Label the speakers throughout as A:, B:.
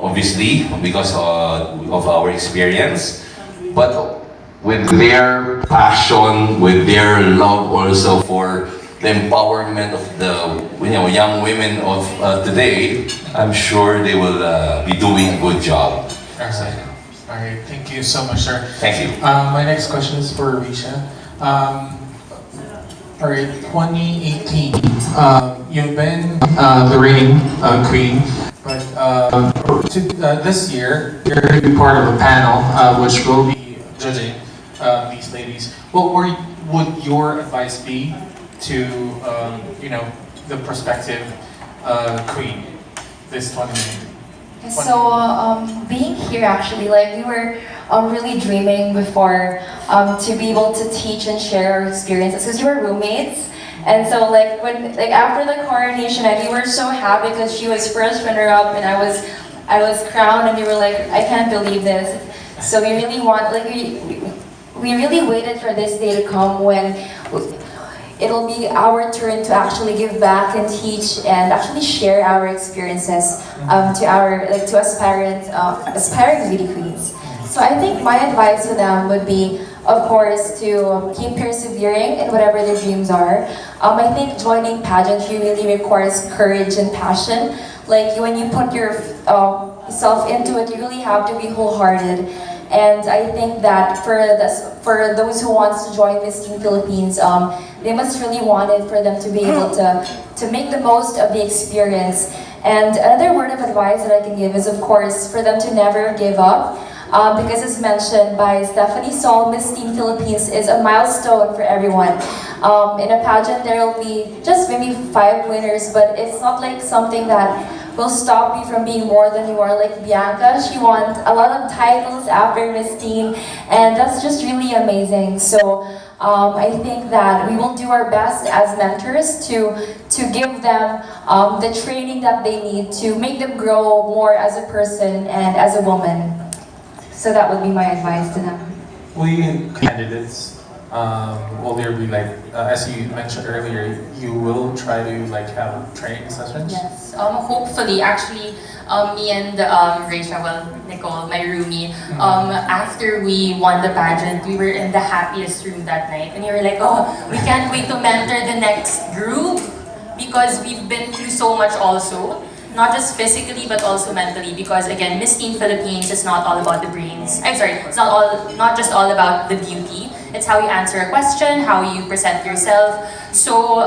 A: obviously, because of our experience, but with their passion, with their love also for the empowerment of the young women of today, I'm sure they will be doing a good job.
B: Alright. Alright, thank you so much, sir.
A: Thank you.
B: My next question is for Risha. Alright, 2018. You've been the reigning queen, but this year you're going to be part of a panel which will be judging these ladies. What would your advice be to the prospective queen this 2019?
C: So, being here actually, like we were really dreaming before to be able to teach and share our experiences because we were roommates. And so like after the coronation night, we were so happy because she was first runner-up and I was crowned, and we were like, I can't believe this. So we really we really waited for this day to come when it'll be our turn to actually give back and teach and actually share our experiences to aspiring beauty queens. So I think my advice to them would be, of course, to keep persevering in whatever their dreams are. I think joining pageantry really requires courage and passion. Like when you put yourself into it, you really have to be wholehearted. And I think that for those who want to join Miss Teen Philippines, they must really want it for them to be able to make the most of the experience. And another word of advice that I can give is, of course, for them to never give up. Because as mentioned by Stephanie Sol, Miss Teen Philippines is a milestone for everyone. In a pageant, there will be just maybe 5 winners, but it's not like something that will stop you from being more than you are. Like Bianca, she won a lot of titles after Miss Teen, and that's just really amazing. So I think that we will do our best as mentors to give them the training that they need to make them grow more as a person and as a woman. So that would be my advice to them.
B: Candidates, will there be as you mentioned earlier, you will try to have training sessions?
D: Yes, hopefully, actually, me and Rachel, Nicole, my roomie, after we won the pageant, we were in the happiest room that night, and we were like, oh, we can't wait to mentor the next group because we've been through so much also. Not just physically, but also mentally, because again, Miss Teen Philippines is not all about the brains. I'm sorry, it's not just all about the beauty. It's how you answer a question, how you present yourself. So,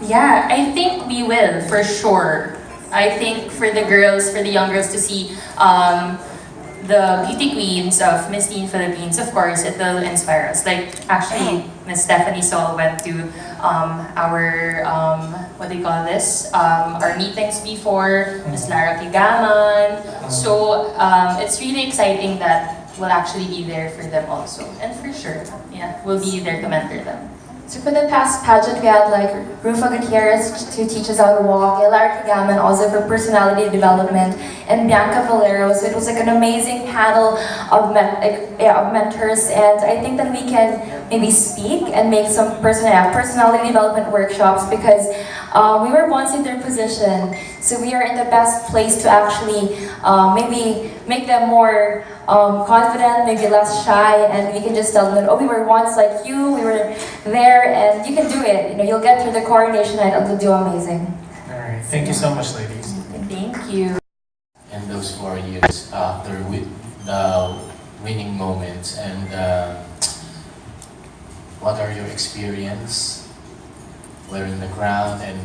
D: yeah, I think we will, for sure. I think for the girls, for the young girls to see the beauty queens of Miss Teen Philippines, of course, it will inspire us. Like, actually, Miss Stephanie Sol went to our, what do you call this? Our meetings before, Miss Lara Kigaman. So, it's really exciting that we'll actually be there for them also. And for sure, yeah, we'll be there to mentor them.
C: So for the past pageant, we had like Rufa Gutierrez to teach us how to walk, Lara Kigaman also for personality development, and Bianca Valero. So it was like an amazing panel of mentors, and I think that we can maybe speak and make some personality development workshops because we were once in their position. So we are in the best place to actually maybe make them more confident, maybe less shy, and we can just tell them, oh, we were once like you, we were there, and you can do it. You know, you'll get through the coronation night and you'll do amazing.
B: All right, thank you so much, ladies.
C: Thank you.
E: And those 4 years after the winning moments, and what are your experience wearing the crown, and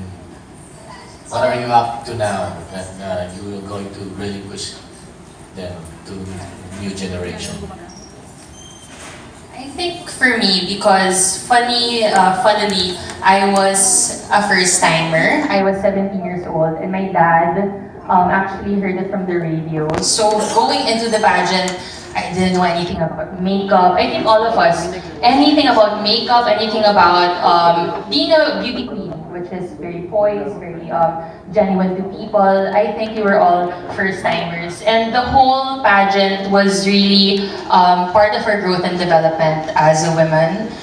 E: what are you up to now that you are going to really push them to new generation?
D: I think for me, because funnily, I was a first timer. I was 17 years old, and my dad actually heard it from the radio. So going into the pageant, I didn't know anything about makeup. I think all of us, anything about makeup, anything about being a beauty queen, which is very poised, very genuine to people. I think we were all first timers, and the whole pageant was really part of our growth and development as a women.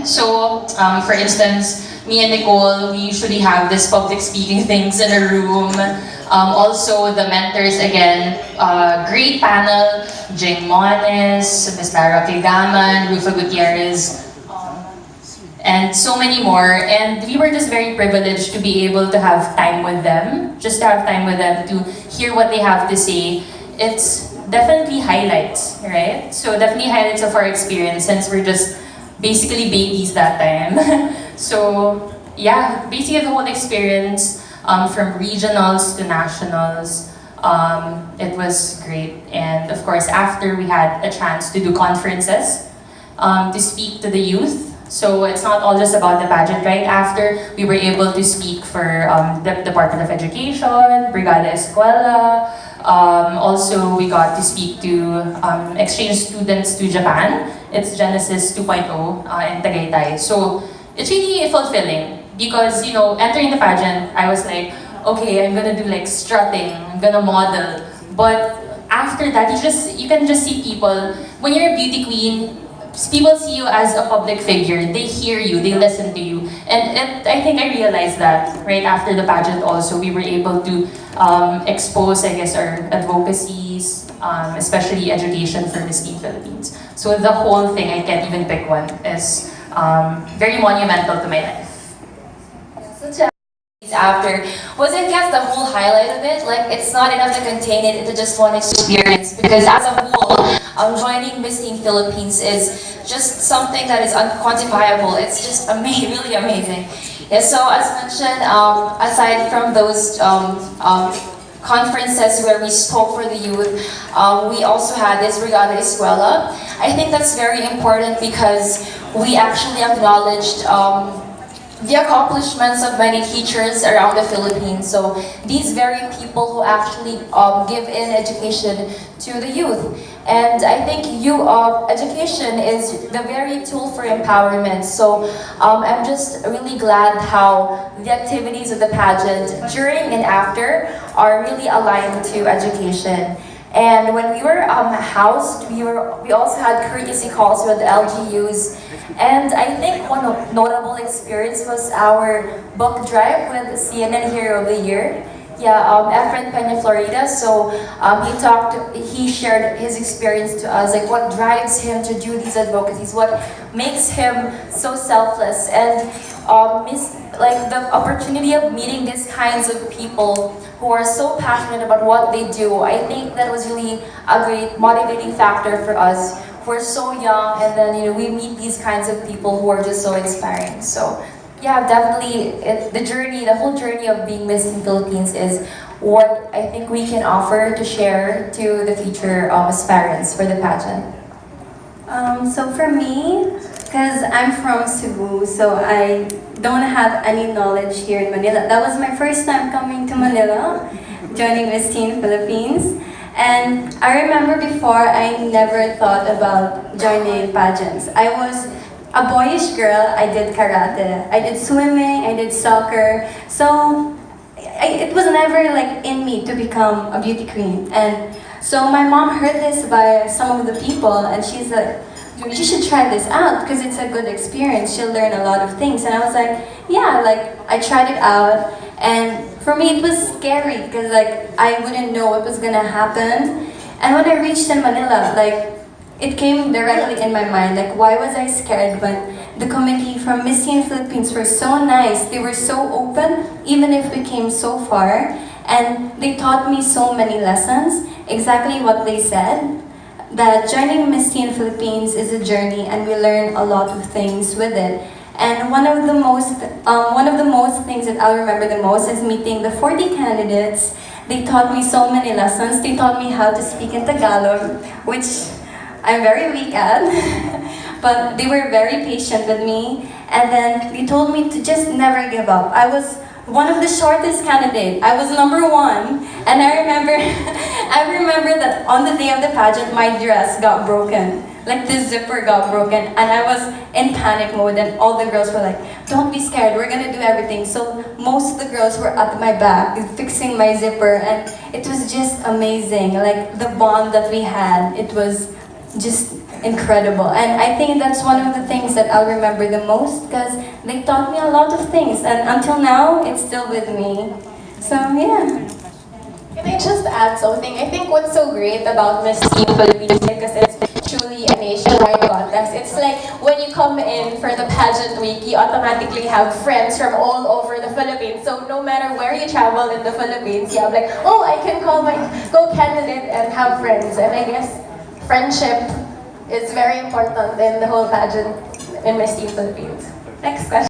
D: So, for instance, me and Nicole, we usually have this public speaking things in a room. Also, the mentors again, great panel, Jing Mones, Ms. Lara Kigaman, Rufa Gutierrez, and so many more. And we were just very privileged to be able to have time with them, just to have time with them to hear what they have to say. It's definitely highlights, right? So definitely highlights of our experience since we're just basically babies that time. So yeah, basically the whole experience from regionals to nationals, it was great. And of course, after we had a chance to do conferences, to speak to the youth. So it's not all just about the pageant, right? After, we were able to speak for the Department of Education, Brigada Escuela. Also, we got to speak to exchange students to Japan. It's Genesis 2.0 in Tagaytay. So it's really fulfilling because, you know, entering the pageant, I was like, okay, I'm gonna do like strutting, I'm gonna model. But after that, you can just see people. When you're a beauty queen, people see you as a public figure. They hear you, they listen to you. And I think I realized that right after the pageant also, we were able to expose, I guess, our advocacies, especially education for Miss Teen Philippines. So the whole thing, I can't even pick one, is very monumental to my life.
C: After was, I guess, the whole highlight of it. Like, it's not enough to contain it into just one experience, because as a whole, joining Miss Teen Philippines is just something that is unquantifiable. It's just really amazing. Yeah, so as mentioned, aside from those conferences where we spoke for the youth, we also had this Brigada Escuela. I think that's very important because we actually acknowledged the accomplishments of many teachers around the Philippines. So these very people who actually give in education to the youth. And I think education is the very tool for empowerment. So I'm just really glad how the activities of the pageant during and after are really aligned to education. And when we were housed, we also had courtesy calls with the LGUs. And I think one notable experience was our book drive with CNN Hero of the Year. Yeah, Efren Peña Florida. So he shared his experience to us, like what drives him to do these advocacies, what makes him so selfless, and like the opportunity of meeting these kinds of people who are so passionate about what they do. I think that was really a great motivating factor for us. We're so young, and then we meet these kinds of people who are just so inspiring. So yeah, definitely the whole journey of being Miss Teen Philippines is what I think we can offer to share to the future aspirants for the pageant.
F: So for me, because I'm from Cebu, so I don't have any knowledge here in Manila. That was my first time coming to Manila, joining Miss Teen Philippines. And I remember before, I never thought about joining pageants. I was a boyish girl. I did karate, I did swimming, I did soccer. So it was never like in me to become a beauty queen. And so my mom heard this by some of the people, and she's like, you should try this out because it's a good experience. She'll learn a lot of things. And I was like, yeah, like I tried it out. And for me, it was scary because like I wouldn't know what was gonna happen. And when I reached in Manila, like it came directly in my mind, like why was I scared when the committee from Miss Teen Philippines were so nice, they were so open, even if we came so far, and they taught me so many lessons, exactly what they said, that joining Miss Teen Philippines is a journey and we learn a lot of things with it. And one of the most things that I'll remember the most is meeting the 40 candidates. They taught me so many lessons. They taught me how to speak in Tagalog, which I'm very weak at, but they were very patient with me. And then they told me to just never give up. I was one of the shortest candidates. I was number 1, and I remember that on the day of the pageant, my dress got broken. Like the zipper got broken, and I was in panic mode, and all the girls were like, don't be scared, we're gonna do everything. So most of the girls were at my back fixing my zipper, and it was just amazing. Like the bond that we had, it was just incredible. And I think that's one of the things that I'll remember the most because they taught me a lot of things, and until now it's still with me. So yeah.
G: Can I just add something? I think what's so great about Miss Teen Philippines, because it's truly a nationwide contest, it's like when you come in for the pageant week, you automatically have friends from all over the Philippines. So no matter where you travel in the Philippines, you have like, oh, I can call my co-candidate and have friends. And I guess friendship is very important in the whole pageant in Miss Teen Philippines. Next question.